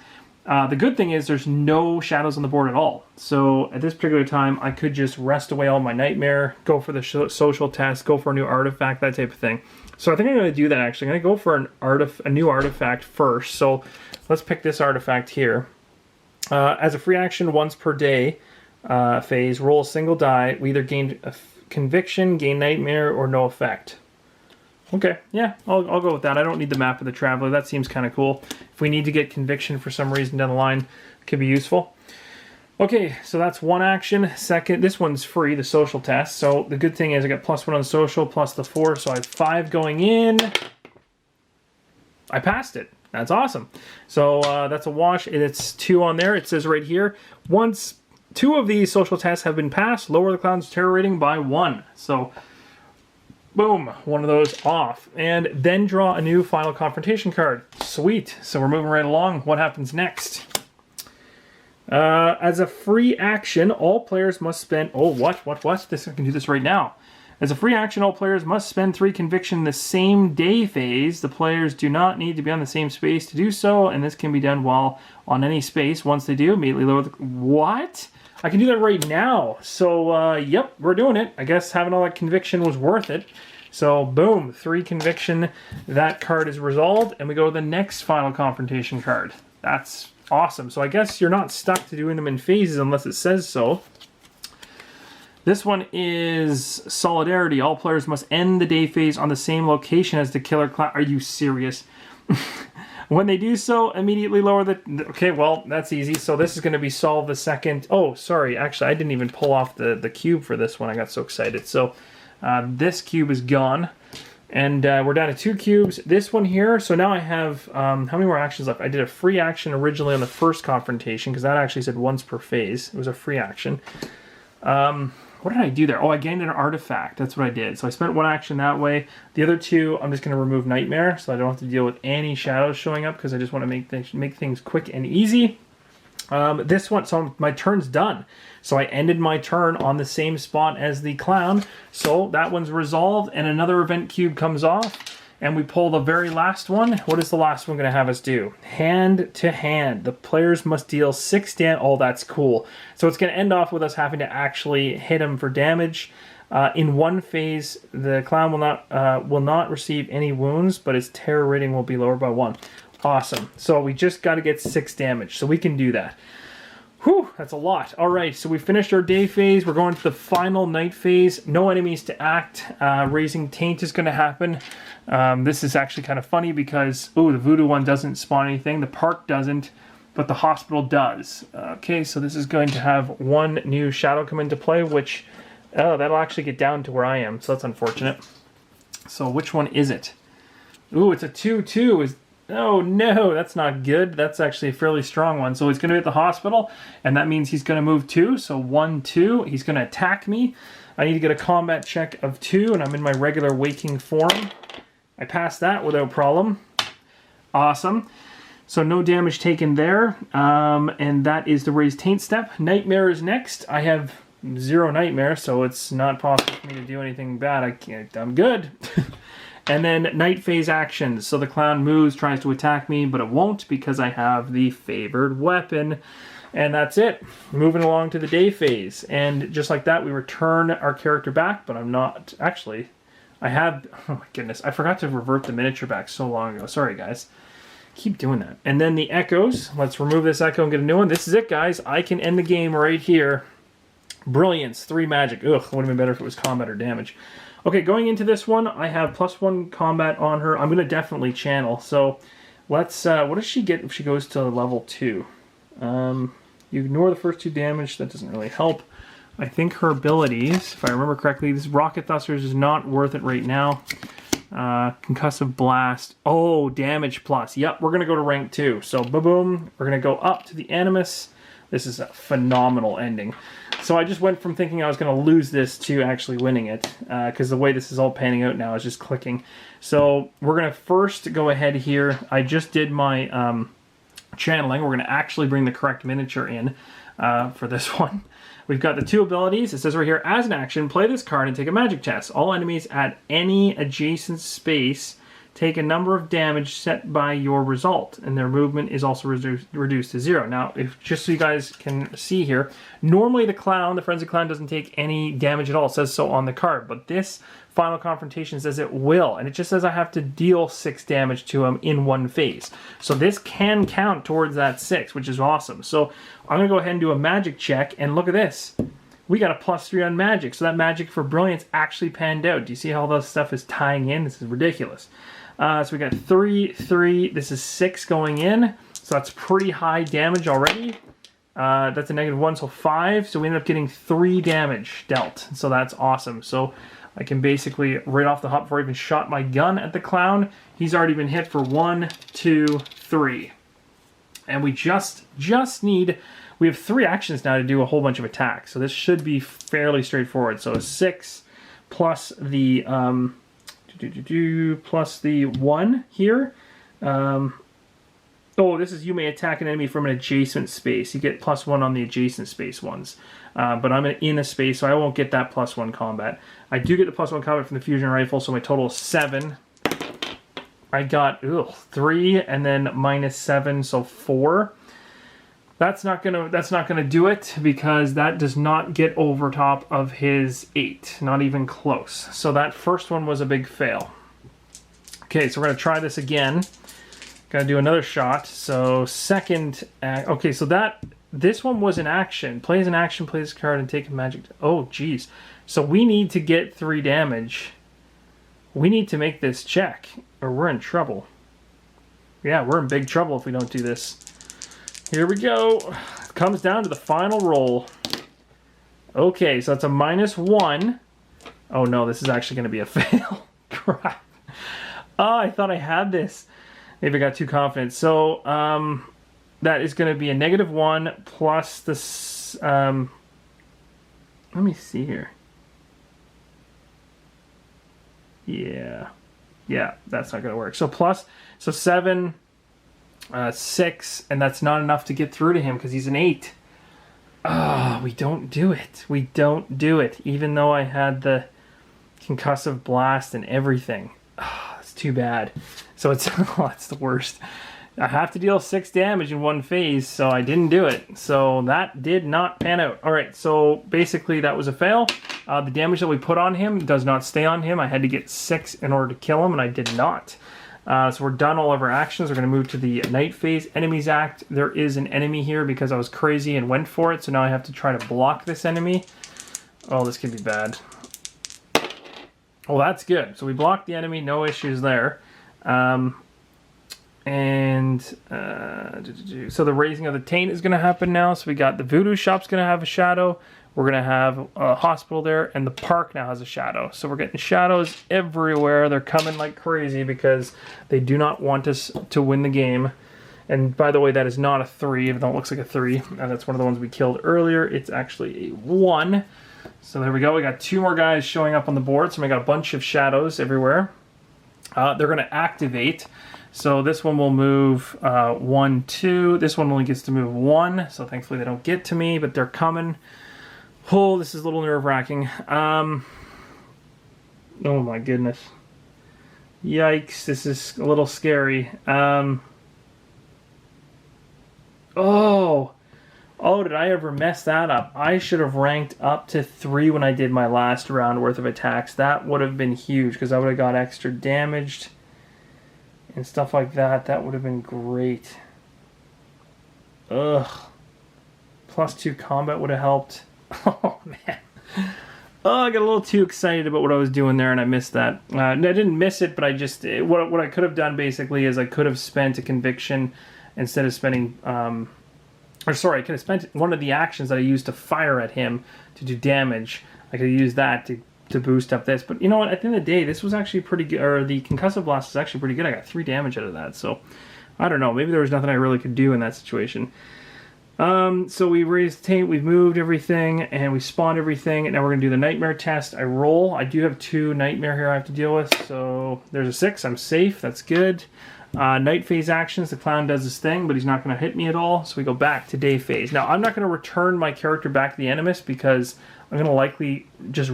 Speaker 1: The good thing is there's no shadows on the board at all, so at this particular time I could just rest away all my nightmare, go for the social test, go for a new artifact, that type of thing. So I think I'm going to do that actually. I'm going to go for a new artifact first, so let's pick this artifact here. As a free action once per day, phase, roll a single die. We either gain a conviction, gain nightmare, or no effect. Okay, yeah, I'll go with that. I don't need the map of the traveler. That seems kind of cool. If we need to get conviction for some reason down the line, it could be useful. Okay, so that's one action. Second, this one's free, the social test. So the good thing is I got +1 on the social, plus the 4, so I have 5 going in. I passed it. That's awesome. So that's a wash. It's 2 on there. It says right here, once 2 of these social tests have been passed, lower the clown's terror rating by 1. So, boom, one of those off. And then draw a new final confrontation card. Sweet. So we're moving right along. What happens next? As a free action, all players must spend... Oh, what? I can do this right now. As a free action, all players must spend 3 conviction in the same day phase. The players do not need to be on the same space to do so, and this can be done while on any space. Once they do, immediately lower the... What? I can do that right now. So, yep, we're doing it. I guess having all that conviction was worth it. So, boom, 3 conviction. That card is resolved, and we go to the next final confrontation card. That's awesome. So I guess you're not stuck to doing them in phases unless it says so. This one is Solidarity. All players must end the day phase on the same location as the killer clown. Are you serious? When they do so, immediately lower the... Okay, well, that's easy. So this is going to be solved the second... Oh, sorry. Actually, I didn't even pull off the cube for this one. I got so excited. So this cube is gone. And we're down to 2 cubes. This one here, so now I have... how many more actions left? I did a free action originally on the first confrontation, because that actually said once per phase. It was a free action. What did I do there? Oh, I gained an artifact. That's what I did. So I spent 1 action that way. The other 2, I'm just going to remove Nightmare, so I don't have to deal with any shadows showing up, because I just want to make things quick and easy. This one, so my turn's done. So I ended my turn on the same spot as the clown. So that one's resolved, and another event cube comes off. And we pull the very last one. What is the last one going to have us do? Hand to hand. The players must deal 6 damage. Oh, that's cool. So it's going to end off with us having to actually hit him for damage. In one phase, the clown will not receive any wounds, but his terror rating will be lowered by 1. Awesome. So we just got to get 6 damage. So we can do that. Whew, that's a lot. All right, so we finished our day phase. We're going to the final night phase. No enemies to act. Raising Taint is going to happen. This is actually kind of funny because, oh, the voodoo one doesn't spawn anything. The park doesn't, but the hospital does. Okay, so this is going to have 1 new shadow come into play, which, oh, that'll actually get down to where I am, so that's unfortunate. So which one is it? Ooh, it's a 2/2. Oh no, that's not good. That's actually a fairly strong one. So he's going to be at the hospital, and that means he's going to move 2. So 1, 2. He's going to attack me. I need to get a combat check of 2, and I'm in my regular waking form. I passed that without problem. Awesome. So no damage taken there. And that is the raised taint step. Nightmare is next. I have 0 nightmare, so it's not possible for me to do anything bad. I'm good. And then night phase actions. So the clown moves, tries to attack me, but it won't because I have the favored weapon. And that's it. Moving along to the day phase. And just like that, we return our character back, but I'm not... Actually, I have... Oh my goodness. I forgot to revert the miniature back so long ago. Sorry, guys. Keep doing that. And then the echoes. Let's remove this echo and get a new one. This is it, guys. I can end the game right here. Brilliance. 3 magic. Ugh, would have been better if it was combat or damage. Okay, going into this one, I have +1 combat on her. I'm going to definitely channel. So let's... what does she get if she goes to level 2? You ignore the first 2 damage. That doesn't really help. I think her abilities, if I remember correctly, this Rocket Thrusters is not worth it right now. Concussive Blast. Oh, damage plus. Yep, we're going to go to rank 2. So, boom. We're going to go up to the Animus. This is a phenomenal ending. So I just went from thinking I was going to lose this to actually winning it, because the way this is all panning out now is just clicking. So we're going to first go ahead here. I just did my channeling. We're going to actually bring the correct miniature in for this one. We've got the 2 abilities. It says right here, as an action, play this card and take a magic test. All enemies at any adjacent space take a number of damage set by your result, and their movement is also reduced to 0. Now, just so you guys can see here, normally the Frenzied Clown, doesn't take any damage at all. It says so on the card, but this Final Confrontation says it will, and it just says I have to deal 6 damage to him in one phase. So this can count towards that 6, which is awesome. So I'm going to go ahead and do a magic check, and look at this. We got a +3 on magic, so that magic for brilliance actually panned out. Do you see how all this stuff is tying in? This is ridiculous. So we got 3, 3. This is 6 going in. So that's pretty high damage already. That's a -1, so 5. So we ended up getting 3 damage dealt. So that's awesome. So I can basically, right off the hop, before I even shot my gun at the clown, he's already been hit for 1, 2, 3. And we just need, we have 3 actions now to do a whole bunch of attacks. So this should be fairly straightforward. So 6 plus the... plus the 1 here. Oh, this is you may attack an enemy from an adjacent space. You get +1 on the adjacent space ones. But I'm in a space, so I won't get that +1 combat. I do get the +1 combat from the fusion rifle, so my total is 7. I got 3 and then -7, so 4. That's not gonna do it, because that does not get over top of his 8. Not even close. So that first one was a big fail. Okay, so we're gonna try this again. Gotta do another shot. So second, okay, so this one was an action. Play as an action, play this card and take a magic. Oh, geez. So we need to get 3 damage. We need to make this check, or we're in trouble. Yeah, we're in big trouble if we don't do this. Here we go. It comes down to the final roll. Okay, so that's a -1. Oh no, this is actually going to be a fail. Crap. Oh, I thought I had this. Maybe I got too confident. So that is going to be a -1 plus this. Let me see here. Yeah, that's not going to work. So 7. 6, and that's not enough to get through to him because he's an 8. We don't do it. We don't do it, even though I had the concussive blast and everything. It's too bad. So it's that's the worst. I have to deal 6 damage in one phase, so I didn't do it. So that did not pan out. All right, so basically that was a fail. The damage that we put on him does not stay on him. I had to get 6 in order to kill him, and I did not. So we're done all of our actions. We're going to move to the night phase. Enemies act. There is an enemy here because I was crazy and went for it. So now I have to try to block this enemy. Oh, this could be bad. Oh, that's good. So we blocked the enemy. No issues there. So the raising of the taint is going to happen now. So we got the voodoo shop's going to have a shadow. We're going to have a hospital there, and the park now has a shadow. So we're getting shadows everywhere. They're coming like crazy because they do not want us to win the game. And by the way, that is not a 3, even though it looks like a 3. That's one of the ones we killed earlier. It's actually a 1. So there we go. We got 2 more guys showing up on the board. So we got a bunch of shadows everywhere. They're going to activate. So this one will move 1, 2. This one only gets to move 1. So thankfully they don't get to me, but they're coming. Oh, this is a little nerve-wracking. Oh my goodness. Yikes, this is a little scary. Oh, did I ever mess that up? I should have ranked up to 3 when I did my last round worth of attacks. That would have been huge because I would have got extra damaged and stuff like that. That would have been great. Ugh. +2 combat would have helped. Oh, man. Oh, I got a little too excited about what I was doing there, and I missed that. I didn't miss it, but I just... What I could have done, basically, is I could have spent a conviction instead of spending... Or sorry, I could have spent one of the actions that I used to fire at him to do damage. I could use that to boost up this. But you know what? At the end of the day, this was actually pretty good. Or the concussive blast is actually pretty good. I got 3 damage out of that. So I don't know. Maybe there was nothing I really could do in that situation. So we raised the taint, we've moved everything, and we spawned everything, and now we're going to do the nightmare test. I roll. I do have 2 nightmare here I have to deal with, so there's a 6. I'm safe. That's good. Night phase actions. The clown does his thing, but he's not going to hit me at all, so we go back to day phase. Now, I'm not going to return my character back to the Animus because I'm going to likely just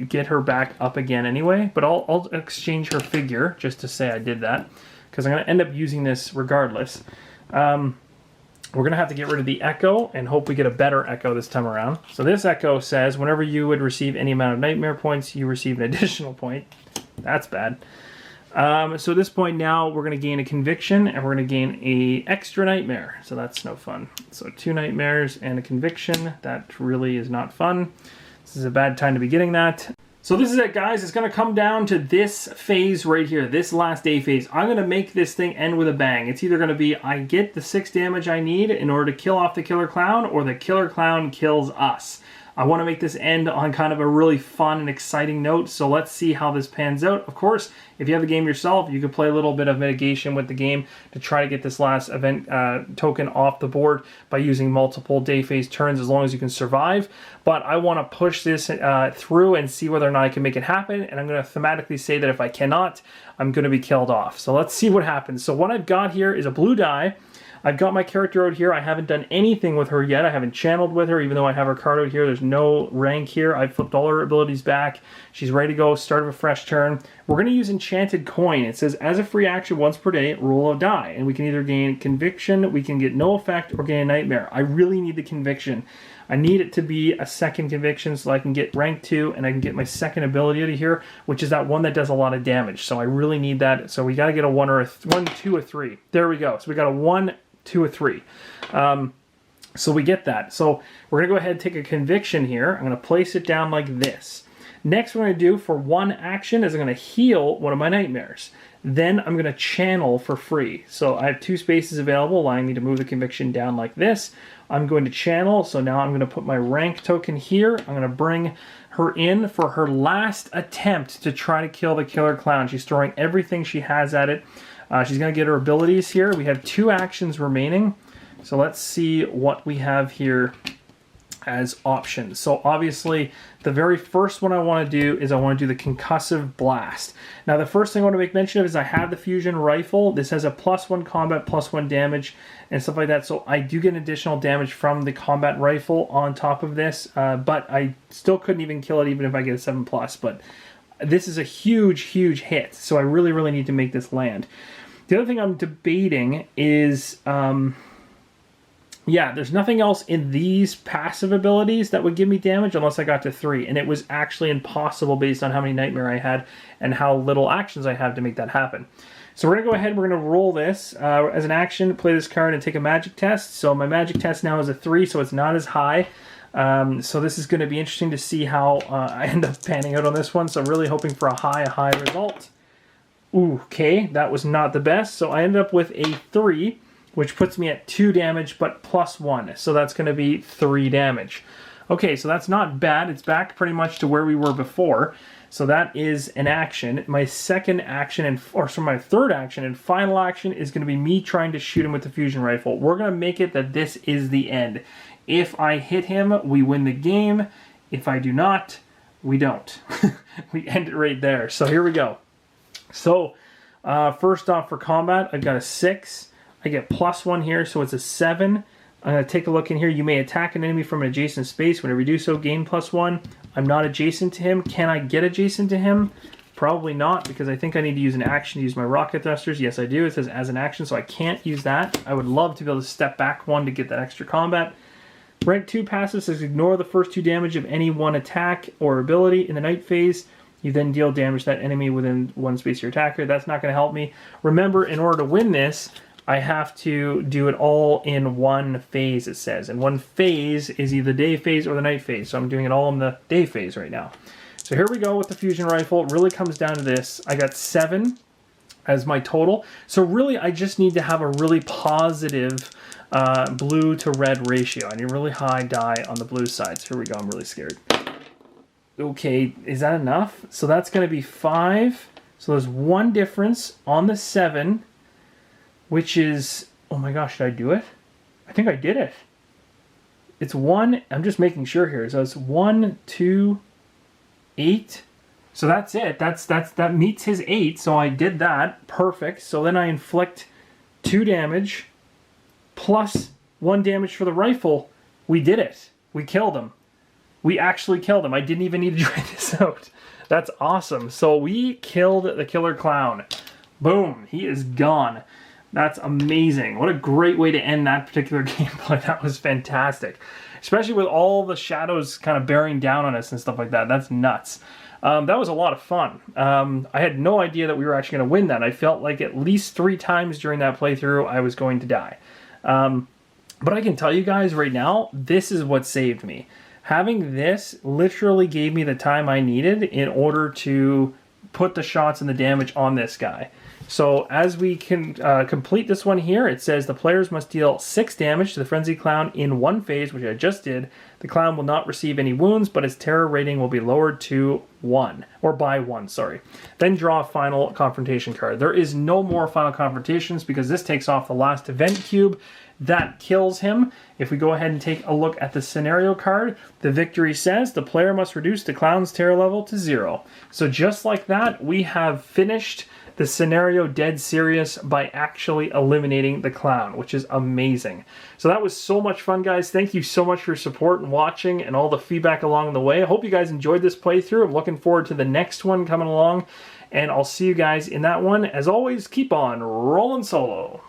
Speaker 1: get her back up again anyway, but I'll exchange her figure just to say I did that because I'm going to end up using this regardless. We're going to have to get rid of the echo and hope we get a better echo this time around. So this echo says, whenever you would receive any amount of nightmare points, you receive an additional point. That's bad. So at this point now, we're going to gain a conviction and we're going to gain a extra nightmare. So that's no fun. So 2 nightmares and a conviction. That really is not fun. This is a bad time to be getting that. So this is it, guys. It's going to come down to this phase right here, this last day phase. I'm going to make this thing end with a bang. It's either going to be I get the 6 damage I need in order to kill off the killer clown, or the killer clown kills us. I want to make this end on kind of a really fun and exciting note, so let's see how this pans out. Of course, if you have the game yourself, you can play a little bit of mitigation with the game to try to get this last event token off the board by using multiple day phase turns as long as you can survive. But I want to push this through and see whether or not I can make it happen, and I'm going to thematically say that if I cannot, I'm going to be killed off. So let's see what happens. So what I've got here is a blue die. I've got my character out here. I haven't done anything with her yet. I haven't channeled with her, even though I have her card out here. There's no rank here. I've flipped all her abilities back. She's ready to go, start of a fresh turn. We're going to use Enchanted Coin. It says, as a free action once per day, roll a die. And we can either gain Conviction, we can get no effect, or gain a Nightmare. I really need the Conviction. I need it to be a second Conviction so I can get rank 2 and I can get my second ability out of here, which is that one that does a lot of damage. So I really need that. So we got to get a 1 or a 1, 2, or 3. There we go. So we got a 1, 2, or 3. So we get that. So we're going to go ahead and take a conviction here. I'm going to place it down like this. Next, what I'm going to do for 1 action is I'm going to heal one of my nightmares. Then I'm going to channel for free. So I have 2 spaces available, allowing me to move the conviction down like this. I'm going to channel. So now I'm going to put my rank token here. I'm going to bring her in for her last attempt to try to kill the killer clown. She's throwing everything she has at it. She's going to get her abilities here. We have 2 actions remaining. So let's see what we have here as options. So obviously, the very first one I want to do is I want to do the concussive blast. Now, the first thing I want to make mention of is I have the fusion rifle. This has a +1 combat, +1 damage, and stuff like that. So I do get additional damage from the combat rifle on top of this, but I still couldn't even kill it even if I get a 7+. But this is a huge, huge hit. So I really, really need to make this land. The other thing I'm debating is, yeah, there's nothing else in these passive abilities that would give me damage unless I got to 3. And it was actually impossible based on how many nightmare I had and how little actions I have to make that happen. So we're going to go ahead, we're going to roll this. As an action, play this card and take a magic test. So my magic test now is a 3, so it's not as high. So this is going to be interesting to see how I end up panning out on this one. So I'm really hoping for a high result. Ooh, okay, that was not the best. So I ended up with a 3, which puts me at 2 damage, but +1. So that's going to be 3 damage. Okay, so that's not bad. It's back pretty much to where we were before. So that is an action. My second action, my third action and final action is going to be me trying to shoot him with the fusion rifle. We're going to make it that this is the end. If I hit him, we win the game. If I do not, we don't. We end it right there. So here we go. So first off for combat, I've got a 6. I get +1 here, so it's a 7. I'm going to take a look in here. You may attack an enemy from an adjacent space. Whenever you do so, gain +1. I'm not adjacent to him. Can I get adjacent to him? Probably not, because I think I need to use an action to use my rocket thrusters. Yes, I do. It says as an action, so I can't use that. I would love to be able to step back 1 to get that extra combat. Rank 2 passive says ignore the first 2 damage of any 1 attack or ability in the night phase. You then deal damage to that enemy within 1 space of your attacker. That's not going to help me. Remember, in order to win this, I have to do it all in 1 phase, it says. And 1 phase is either the day phase or the night phase. So I'm doing it all in the day phase right now. So here we go with the fusion rifle. It really comes down to this. I got 7 as my total. So really, I just need to have a really positive blue to red ratio. I need a really high die on the blue side. So here we go. I'm really scared. Okay, is that enough? So that's going to be 5. So there's 1 difference on the 7, which is, oh my gosh, did I do it? I think I did it. It's 1, I'm just making sure here. So it's 1, 2, 8. So that's it. That meets his 8. So I did that. Perfect. So then I inflict 2 damage plus 1 damage for the rifle. We did it. We killed him. We actually killed him. I didn't even need to try this out. That's awesome. So we killed the killer clown. Boom. He is gone. That's amazing. What a great way to end that particular gameplay. That was fantastic. Especially with all the shadows kind of bearing down on us and stuff like that. That's nuts. That was a lot of fun. I had no idea that we were actually going to win that. I felt like at least 3 times during that playthrough I was going to die. But I can tell you guys right now, this is what saved me. Having this literally gave me the time I needed in order to put the shots and the damage on this guy. So as we can complete this one here, it says the players must deal 6 damage to the Frenzy Clown in 1 phase, which I just did. The clown will not receive any wounds, but his terror rating will be lowered to 1, or by 1, sorry. Then draw a final confrontation card. There is no more final confrontations because this takes off the last event cube. That kills him. If we go ahead and take a look at the scenario card, the victory says the player must reduce the clown's terror level to 0. So just like that, we have finished the scenario dead serious by actually eliminating the clown, which is amazing. So that was so much fun, guys. Thank you so much for your support and watching and all the feedback along the way. I hope you guys enjoyed this playthrough. I'm looking forward to the next one coming along, and I'll see you guys in that one. As always, keep on rolling solo.